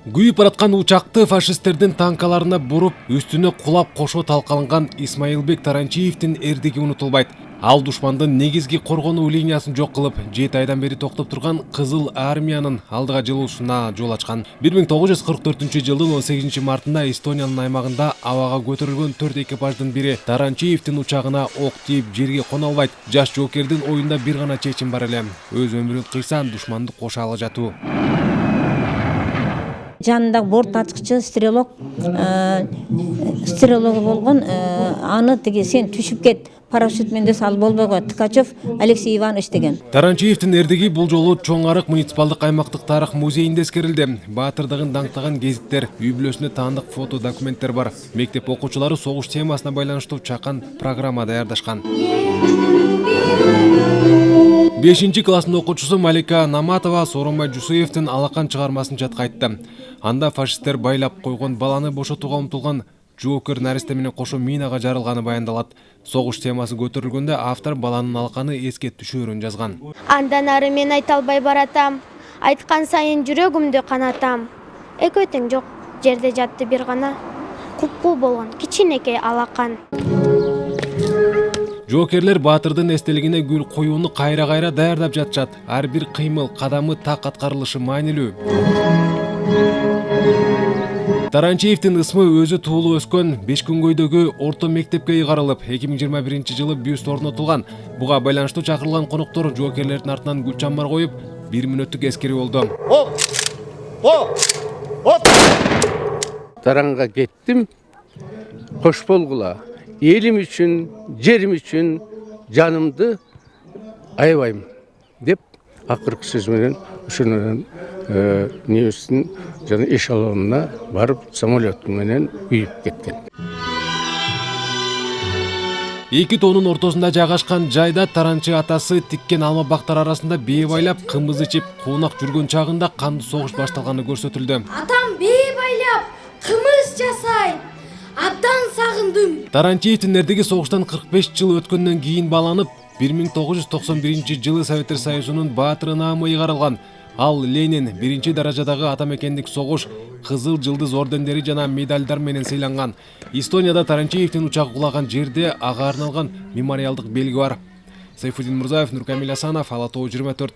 Күйүп бараткан учакты фашисттердин танкаларына буруп, үстүнө кулап кошо талкаланган Исмаилбек Таранчиевдин эрдиги унутулбайт. Ал душмандын негизги коргонуу линиясын жок кылып, 7 айдан бери токтоп турган Кызыл армиянын алдыга жылуусуна жол ачкан. 1944-жылдын 18 мартында Эстониянын аймагында абага көтөрүлгөн 4 экипаждын бири Таранчиевдин учагына ок тийип жерге кона албайт. Жаш жоокердин оюнда бир гана чечим бар эле: өз өмүрүн кыйсан душманды кошо ала жатуу. Жанында борт ачкычы стрелогу болгон, аны тиги сен түшүп кет, парашют менде салып болбойго, Ткачев Алексей Иванович деген. Таранчиевдин эрдиги бул жолу Чоң Арык муниципалдык аймактык тарых музейинде эскерилди. Баатырдыгын даңктаган гезиттер, үй бүлөсүнө таандык фото документтер бар. Мектеп окуучулары согуш темасына байланыштуу чакан программа даярдашкан. 5 класстын окуучусу Малика Наматова Сооронбай Жусуевдин Алакан чыгармасын жатка айтты. Анда фашисттер байлап койгон баланы бошотууга умтулган жоокер наристе менен кошо минага жарылганы баяндалат. Согуш темасы көтөрүлгөндө автор баланын алканы эске түшөрүн жазган. Андан ары мен айта албай баратам. Айткан сайын жүрөгүмдү канатам. Экөө тең жок, жерде жатты бир гана. Купкул болгон кичинекей алакан. Жоокерлер баатырдын эстелигине гүл коюуну кайра даярдап жатышат. Ар бир кыймыл, кадамы так аткарылышы маанилүү. Таранчиевдин ысмы өзү туулуп өскөн Бешкүнгөйдөгү орто мектепке ыйгарылып, 2021-жылы бюст орнотулган. Буга байланыштуу чакырылган коноктор жоокерлердин артынан гүл чамбар коюп, 1 мүнөттүк эскерүү болду. Таранга кеттим, кош болгула. Елим үчүн, жерим үчүн жанымды аябайм деп акыркы сөз менен ошонун небесин жана эшелонуна барып самолет менен үйүп кеткен. Эки тоонун ортосунда жайгашкан жайда таранчы атасы тиккен алма бактар арасында бээ байлап, кымыз ичип, куунак жүргөн чагында кандуу согуш башталганы көрсөтүлдү. Атам бээ байлап, кымыз жасайт. Абдан сагындым. Таранчиевдин эрдиги согуштан 45 жыл өткөндөн кийин баланып, 1991-жылы Советтер Союзунун баатыры наамы ыйгарылган. Ал Ленин 1 даражадагы атамекендик согуш, Кызыл жылдыз ордендери жана медальдар менен сыйланган. Эстонияда Таранчиевдин учагы кулаган жерде ага арналган мемориалдык белги бар. Сайфуддин Мурзаев, Нуркамил Асанов, Ала Тоо 24.